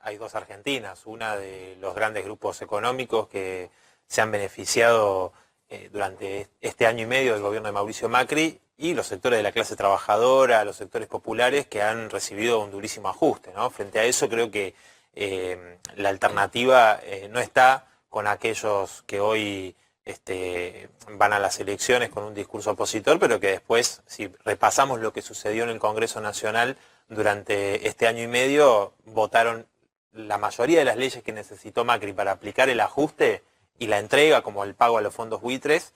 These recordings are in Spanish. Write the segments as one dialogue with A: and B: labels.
A: hay dos Argentinas, una de los grandes grupos económicos que se han beneficiado durante este año y medio del gobierno de Mauricio Macri, y los sectores de la clase trabajadora, los sectores populares que han recibido un durísimo ajuste, ¿no? Frente a eso creo que la alternativa no está con aquellos que hoy van a las elecciones con un discurso opositor, pero que después, si repasamos lo que sucedió en el Congreso Nacional durante este año y medio, votaron la mayoría de las leyes que necesitó Macri para aplicar el ajuste y la entrega, como el pago a los fondos buitres.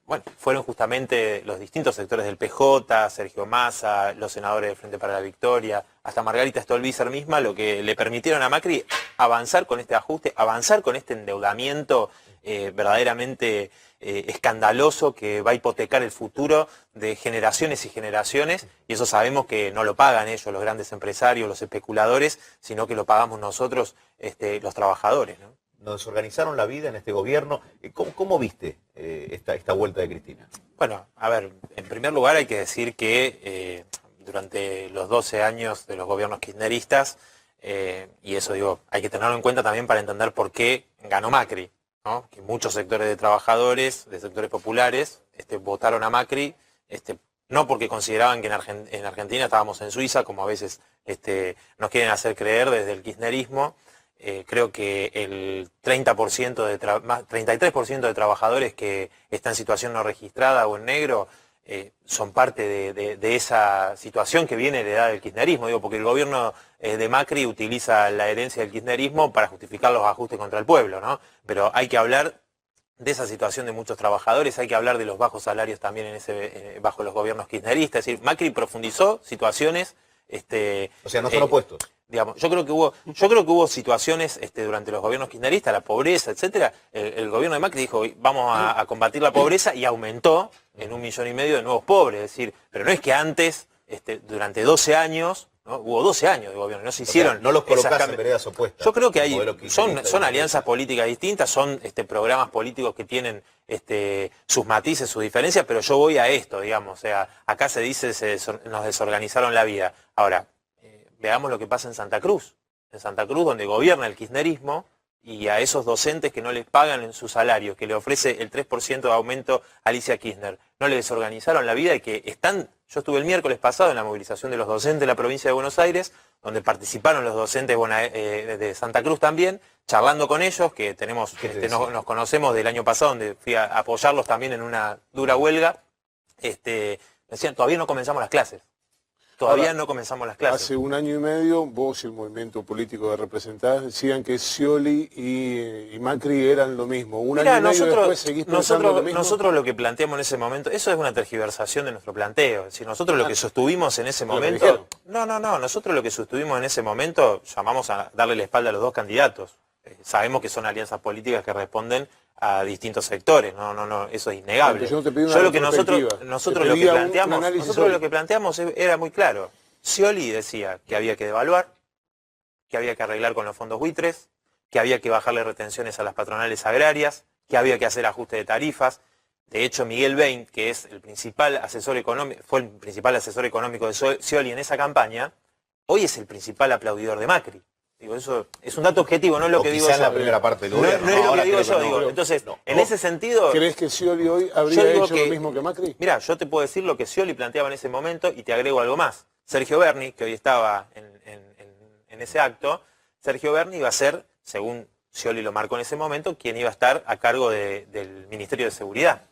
A: Bueno, fueron justamente los distintos sectores del PJ, Sergio Massa, los senadores del Frente para la Victoria, hasta Margarita Stolbizer misma, lo que le permitieron a Macri avanzar con este ajuste, avanzar con este endeudamiento verdaderamente escandaloso que va a hipotecar el futuro de generaciones y generaciones, y eso sabemos que no lo pagan ellos, los grandes empresarios, los especuladores, sino que lo pagamos nosotros, los trabajadores, ¿no?
B: Nos desorganizaron la vida en este gobierno. ¿Cómo viste esta vuelta de Cristina?
A: Bueno, a ver, en primer lugar hay que decir que durante los 12 años de los gobiernos kirchneristas, y eso digo, hay que tenerlo en cuenta también para entender por qué ganó Macri, ¿no? Que muchos sectores de trabajadores, de sectores populares, votaron a Macri, no porque consideraban que en Argentina estábamos en Suiza, como a veces nos quieren hacer creer desde el kirchnerismo. Creo que el 33% de trabajadores que están en situación no registrada o en negro son parte de esa situación que viene heredada del kirchnerismo, digo, porque el gobierno de Macri utiliza la herencia del kirchnerismo para justificar los ajustes contra el pueblo, ¿no? Pero hay que hablar de esa situación de muchos trabajadores, hay que hablar de los bajos salarios también bajo los gobiernos kirchneristas. Es decir, Macri profundizó situaciones...
B: o sea, no son opuestos.
A: Digamos, yo creo que hubo situaciones durante los gobiernos kirchneristas, la pobreza, etcétera. El gobierno de Macri dijo, vamos a combatir la pobreza, y aumentó en 1,5 millones de nuevos pobres. Es decir, pero no es que antes, durante 12 años, ¿no? Hubo 12 años de gobierno, no se hicieron.
B: O sea, no los colocás en veredas opuestas.
A: Yo creo que son alianzas políticas distintas, son programas políticos que tienen sus matices, sus diferencias, pero yo voy a esto, digamos. O sea, acá se dice nos desorganizaron la vida. Ahora, veamos lo que pasa en Santa Cruz. En Santa Cruz, donde gobierna el kirchnerismo, y a esos docentes que no les pagan en su salario, que le ofrece el 3% de aumento a Alicia Kirchner, no le desorganizaron la vida, y que están... Yo estuve el miércoles pasado en la movilización de los docentes de la provincia de Buenos Aires, donde participaron los docentes de Santa Cruz también, charlando con ellos, que nos conocemos del año pasado, donde fui a apoyarlos también en una dura huelga. Decían, todavía no comenzamos las clases. Todavía no comenzamos las clases.
C: Hace 1 año y medio, vos y el movimiento político que representás decían que Scioli y Macri eran lo mismo. Un año y medio después seguís pensando lo mismo.
A: Nosotros lo que planteamos en ese momento, eso es una tergiversación de nuestro planteo. Es decir, nosotros lo que sostuvimos en ese momento... Nosotros lo que sostuvimos en ese momento, llamamos a darle la espalda a los dos candidatos. Sabemos que son alianzas políticas que responden a distintos sectores, eso es innegable.
C: Yo lo que
A: nosotros lo que planteamos era muy claro. Scioli decía que había que devaluar, que había que arreglar con los fondos buitres, que había que bajarle retenciones a las patronales agrarias, que había que hacer ajuste de tarifas. De hecho, Miguel Bain, que es el principal asesor económico, fue el principal asesor económico de Scioli en esa campaña, hoy es el principal aplaudidor de Macri. Digo, eso es un dato objetivo, no es lo que digo yo.
B: En la primera parte del gobierno.
A: No es lo que digo yo. Entonces, en ese sentido...
C: ¿Crees que Scioli hoy habría hecho lo mismo que Macri?
A: Mira, yo te puedo decir lo que Scioli planteaba en ese momento, y te agrego algo más. Sergio Berni, que hoy estaba en ese acto, Sergio Berni iba a ser, según Scioli lo marcó en ese momento, quien iba a estar a cargo del Ministerio de Seguridad.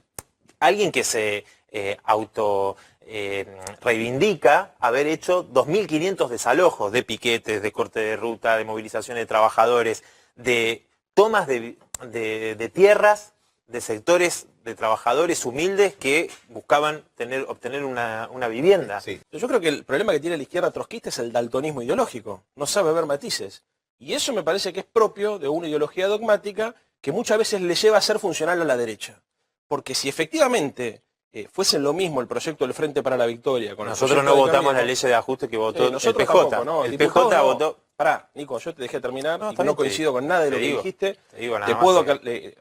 A: Alguien que se reivindica haber hecho 2.500 desalojos de piquetes, de corte de ruta, de movilización de trabajadores, de tomas de tierras, de sectores de trabajadores humildes que buscaban obtener una vivienda.
D: Sí. Yo creo que el problema que tiene la izquierda trotskista es el daltonismo ideológico. No sabe ver matices. Y eso me parece que es propio de una ideología dogmática que muchas veces le lleva a ser funcional a la derecha. Porque si efectivamente fuese lo mismo el proyecto del Frente para la Victoria...
A: Nosotros no votamos la ley de ajuste que votó el PJ.
D: Tampoco, ¿no?
A: El PJ votó...
D: Pará, Nico, yo te dejé terminar, no coincido con nada de lo que dijiste.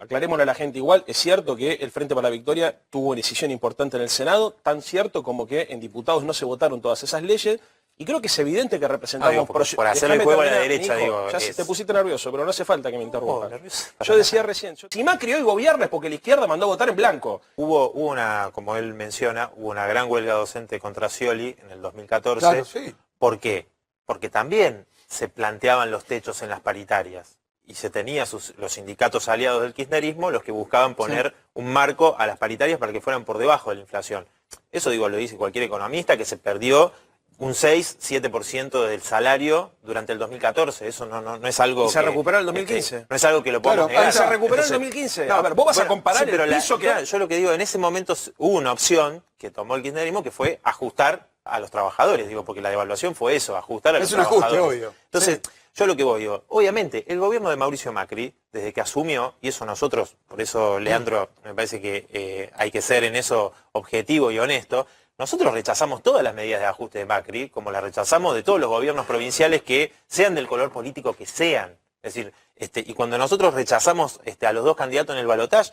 D: Aclarémosle a la gente igual. Es cierto que el Frente para la Victoria tuvo una decisión importante en el Senado, tan cierto como que en diputados no se votaron todas esas leyes, Y creo que es evidente que representamos...
A: No, digo, por hacerle juego a la derecha,
D: Nico,
A: digo...
D: ya te pusiste nervioso, pero no hace falta que me interrumpas.
A: nervioso.
D: Yo decía recién, si Macri hoy gobierna es porque la izquierda mandó a votar en blanco.
A: Hubo una, como él menciona, hubo una gran huelga docente contra Scioli en el 2014.
C: Claro, sí.
A: ¿Por qué? Porque también se planteaban los techos en las paritarias. Y se tenía los sindicatos aliados del kirchnerismo los que buscaban poner un marco a las paritarias para que fueran por debajo de la inflación. Eso, digo, lo dice cualquier economista, que se perdió un 6-7% del salario durante el 2014. Eso no es algo
D: ¿Y se recuperó en el 2015?
A: no es algo que lo podamos negar.
D: ¿Se recuperó en el 2015? A ver, vos vas a comparar el piso que...
A: Yo lo que digo, en ese momento hubo una opción que tomó el kirchnerismo que fue ajustar a los trabajadores, digo, porque la devaluación fue eso, ajustar a los trabajadores.
C: Es un ajuste, obvio.
A: Entonces, yo lo que voy, digo, obviamente, el gobierno de Mauricio Macri, desde que asumió, y eso nosotros, por eso, Leandro, me parece que hay que ser en eso objetivo y honesto, nosotros rechazamos todas las medidas de ajuste de Macri, como las rechazamos de todos los gobiernos provinciales que sean del color político que sean. Es decir, y cuando nosotros rechazamos a los dos candidatos en el balotaje,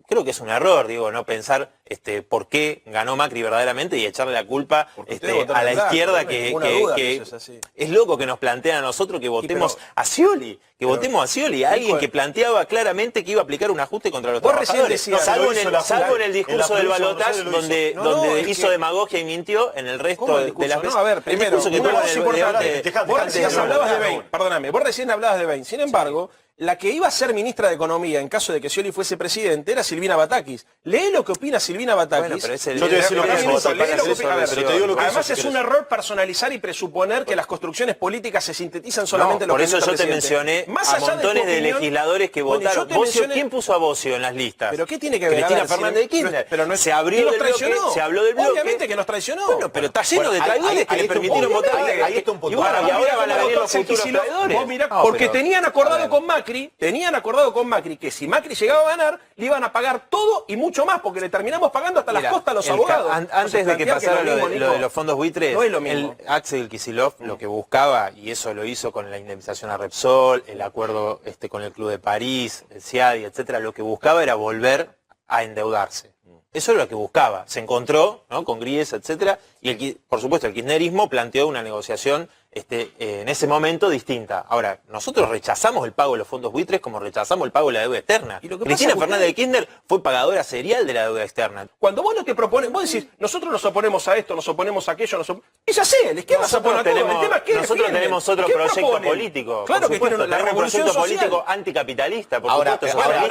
A: creo que es un error, digo, no pensar por qué ganó Macri verdaderamente y echarle la culpa a la izquierda que es loco que nos plantean a nosotros que votemos a Scioli, a alguien que planteaba claramente que iba a aplicar un ajuste contra los trabajadores. Salvo en el discurso del balotaje donde hizo demagogia y mintió, en el resto de las veces.
D: A ver, primero, vos recién hablabas de Bain, perdóname, vos recién hablabas de Bain. Sin embargo, la que iba a ser ministra de Economía en caso de que Scioli fuese presidente era Silvina Batakis. Lee lo que opina Silvina Batakis.
A: Bueno, pero
C: yo te voy a decir lo que
D: además es un error personalizar y presuponer que las construcciones políticas se sintetizan solamente en lo que
A: por eso yo te mencioné a montones de legisladores que votaron. ¿Quién puso a Bocio en las listas?
D: ¿Pero qué tiene que ver?
A: Cristina Fernández de Kirchner. Pero se abrió del bloque, se habló del bloque.
D: Obviamente que nos traicionó.
A: Bueno, pero está lleno de traidores que le permitieron votar.
B: Ahí está un punto.
A: Y ahora van a venir los futuros traidores.
D: Porque tenían acordado con Macri que si Macri llegaba a ganar, le iban a pagar todo y mucho más, porque le terminamos pagando hasta las costas a los abogados.
A: Antes de que pasara lo de los fondos buitres,
D: no es lo mismo.
A: Axel Kicillof lo que buscaba, y eso lo hizo con la indemnización a Repsol, el acuerdo con el Club de París, el CIADI, etcétera, lo que buscaba era volver a endeudarse. Eso es lo que buscaba. Se encontró, ¿no?, con Gries, etcétera, y por supuesto el kirchnerismo planteó una negociación en ese momento distinta. Ahora, nosotros rechazamos el pago de los fondos buitres como rechazamos el pago de la deuda externa. Cristina Fernández de Kirchner fue pagadora serial de la deuda externa.
D: Cuando vos no te propones, vos decís, nosotros nos oponemos a esto, nos oponemos a aquello, es así, la izquierda se opone a todo. El tema es que
A: nosotros tenemos otro proyecto político.
D: Claro que tienen
A: un proyecto político anticapitalista, por supuesto.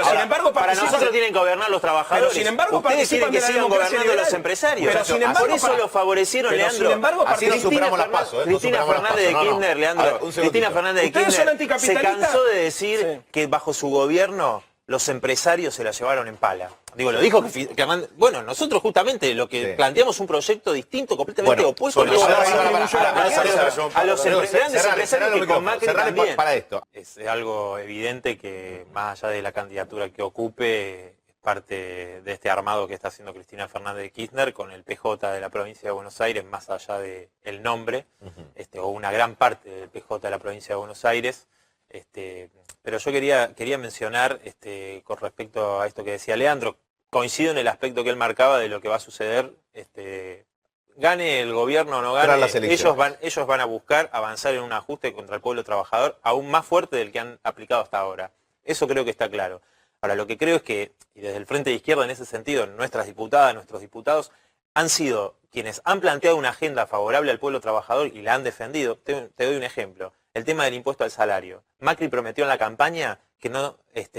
D: Sin embargo,
A: para nosotros tienen que gobernar los trabajadores.
D: Pero sin embargo,
A: ustedes quieren que sigan gobernando los empresarios.
D: Pero sin embargo,
A: por eso lo favorecieron, Leandro.
D: Sin embargo,
B: así no superamos las pasos.
A: Cristina Fernández de Kirchner, Leandro. Cristina Fernández de Kirchner se cansó de decir que bajo su gobierno los empresarios se la llevaron en pala. Digo, lo dijo que bueno, nosotros justamente lo que planteamos un proyecto distinto, completamente opuesto a los grandes empresarios que con Macri también.
B: Para esto.
A: Es algo evidente que más allá de la candidatura que ocupe, parte de este armado que está haciendo Cristina Fernández de Kirchner con el PJ de la provincia de Buenos Aires, más allá del nombre, o una gran parte del PJ de la provincia de Buenos Aires. Pero yo quería mencionar, con respecto a esto que decía Leandro, coincido en el aspecto que él marcaba de lo que va a suceder, gane el gobierno o no gane, ellos van a buscar avanzar en un ajuste contra el pueblo trabajador aún más fuerte del que han aplicado hasta ahora. Eso creo que está claro. Ahora, lo que creo es que, y desde el Frente de Izquierda en ese sentido, nuestras diputadas, nuestros diputados, han sido quienes han planteado una agenda favorable al pueblo trabajador y la han defendido. Te doy un ejemplo, el tema del impuesto al salario. Macri prometió en la campaña que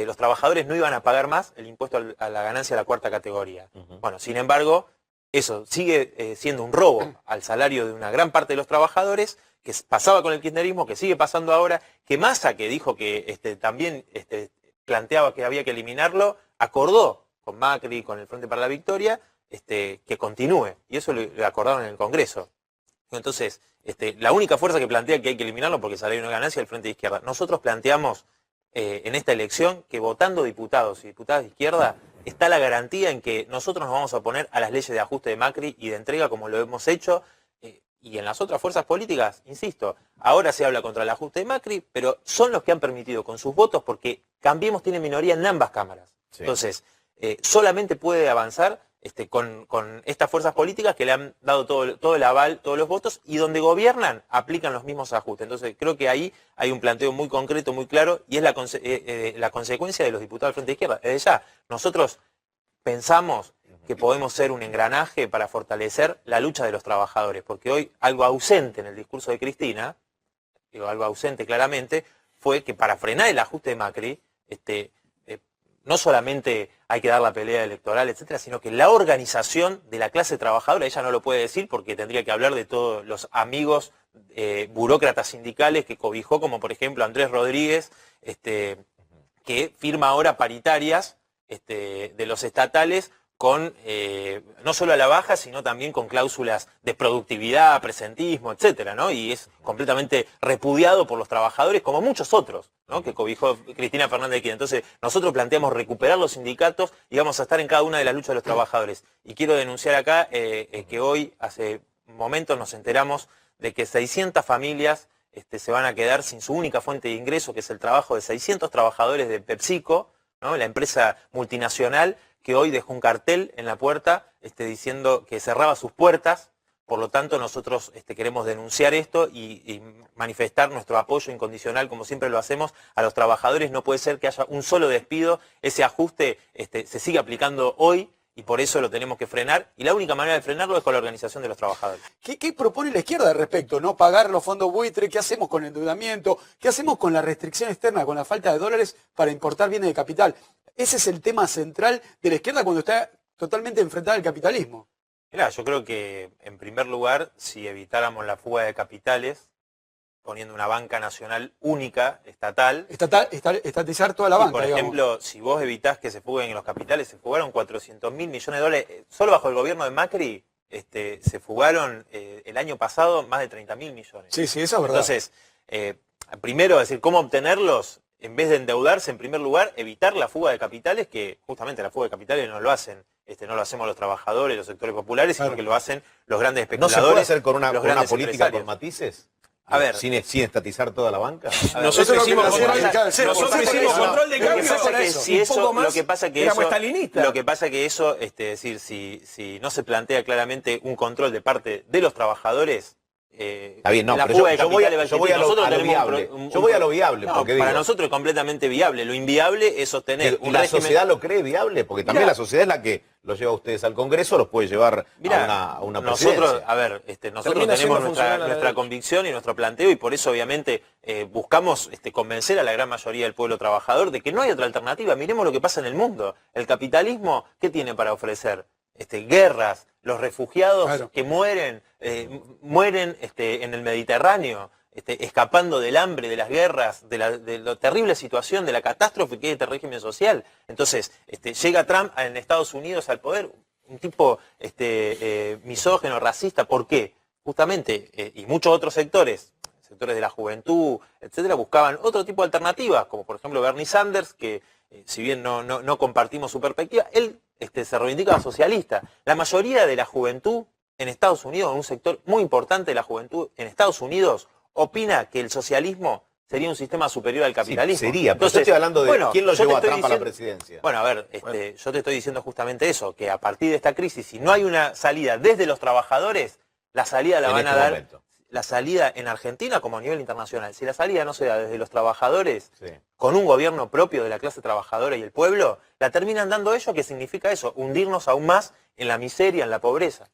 A: los trabajadores no iban a pagar más el impuesto a la ganancia de la cuarta categoría. Bueno, sin embargo, eso sigue siendo un robo al salario de una gran parte de los trabajadores, que pasaba con el kirchnerismo, que sigue pasando ahora, que Massa, que dijo que también planteaba que había que eliminarlo, acordó con Macri, con el Frente para la Victoria, que continúe. Y eso lo acordaron en el Congreso. Entonces, la única fuerza que plantea que hay que eliminarlo porque salario no es ganancia es el Frente de Izquierda. Nosotros planteamos en esta elección que votando diputados y diputadas de izquierda está la garantía en que nosotros nos vamos a oponer a las leyes de ajuste de Macri y de entrega como lo hemos hecho. Y en las otras fuerzas políticas, insisto, ahora se habla contra el ajuste de Macri, pero son los que han permitido con sus votos, porque Cambiemos tiene minoría en ambas cámaras. Sí. Entonces, solamente puede avanzar con estas fuerzas políticas que le han dado todo el aval, todos los votos, y donde gobiernan aplican los mismos ajustes. Entonces creo que ahí hay un planteo muy concreto, muy claro, y es la consecuencia de los diputados del Frente de Izquierda. Desde ya, nosotros pensamos que podemos ser un engranaje para fortalecer la lucha de los trabajadores, porque hoy algo ausente en el discurso de Cristina, digo algo ausente claramente, fue que para frenar el ajuste de Macri, no solamente hay que dar la pelea electoral, etcétera, sino que la organización de la clase trabajadora, ella no lo puede decir porque tendría que hablar de todos los amigos burócratas sindicales que cobijó, como por ejemplo Andrés Rodríguez, que firma ahora paritarias de los estatales con no solo a la baja, sino también con cláusulas de productividad, presentismo, etcétera, ¿no? Y es completamente repudiado por los trabajadores, como muchos otros, ¿no? Que cobijó Cristina Fernández de Kirchner. Entonces, nosotros planteamos recuperar los sindicatos y vamos a estar en cada una de las luchas de los trabajadores. Y quiero denunciar acá que hoy, hace momentos, nos enteramos de que 600 familias se van a quedar sin su única fuente de ingreso, que es el trabajo de 600 trabajadores de PepsiCo, ¿no? La empresa multinacional que hoy dejó un cartel en la puerta diciendo que cerraba sus puertas. Por lo tanto, nosotros queremos denunciar esto y manifestar nuestro apoyo incondicional, como siempre lo hacemos, a los trabajadores. No puede ser que haya un solo despido. Ese ajuste se sigue aplicando hoy y por eso lo tenemos que frenar. Y la única manera de frenarlo es con la organización de los trabajadores.
E: ¿Qué propone la izquierda al respecto? ¿No pagar los fondos buitre? ¿Qué hacemos con el endeudamiento? ¿Qué hacemos con la restricción externa, con la falta de dólares para importar bienes de capital? Ese es el tema central de la izquierda cuando está totalmente enfrentada al capitalismo.
A: Mirá, yo creo que, en primer lugar, si evitáramos la fuga de capitales, poniendo una banca nacional única, estatal...
E: Estatizar toda la banca,
A: por ejemplo, digamos. Si vos evitás que se fuguen en los capitales, se fugaron 400.000 millones de dólares. Solo bajo el gobierno de Macri se fugaron el año pasado más de 30.000 millones.
E: Sí, eso es verdad.
A: Entonces, primero, decir, ¿cómo obtenerlos? En vez de endeudarse, en primer lugar, evitar la fuga de capitales, que justamente la fuga de capitales no lo hacen, no lo hacemos los trabajadores, los sectores populares, sino que lo hacen los grandes especuladores.
B: ¿No se puede hacer con una política con matices?
A: A ver,
B: sin estatizar toda la banca.
D: Nosotros hicimos control de cambio.
A: Lo que pasa que eso, es decir, si no se plantea claramente un control de parte de los trabajadores,
B: está bien, no, pero yo voy a lo viable. Porque
A: para nosotros es completamente viable. Lo inviable es sostener
B: un régimen. ¿La sociedad lo cree viable? Porque también la sociedad es la que los lleva a ustedes al Congreso, los puede llevar a una presidencia.
A: Nosotros tenemos nuestra convicción y nuestro planteo, y por eso obviamente buscamos convencer a la gran mayoría del pueblo trabajador de que no hay otra alternativa. Miremos lo que pasa en el mundo. El capitalismo, ¿qué tiene para ofrecer? Guerras, los refugiados que mueren en el Mediterráneo, escapando del hambre, de las guerras, de la terrible situación, de la catástrofe que es este régimen social. Entonces, llega Trump en Estados Unidos al poder, un tipo misógino, racista. ¿Por qué? Justamente, y muchos otros sectores de la juventud, etcétera, buscaban otro tipo de alternativas, como por ejemplo Bernie Sanders, que si bien no compartimos su perspectiva, él se reivindica socialista. La mayoría de la juventud en Estados Unidos, un sector muy importante de la juventud en Estados Unidos, opina que el socialismo sería un sistema superior al capitalismo.
B: Sí, sería, pero yo estoy hablando de quién lo llevó a Trump a la presidencia.
A: Bueno, a ver, yo te estoy diciendo justamente eso, que a partir de esta crisis, si no hay una salida desde los trabajadores, la salida la van a dar... Momento. La salida en Argentina como a nivel internacional. Si la salida no se da desde los trabajadores, con un gobierno propio de la clase trabajadora y el pueblo, la terminan dando ellos, que significa eso, hundirnos aún más en la miseria, en la pobreza.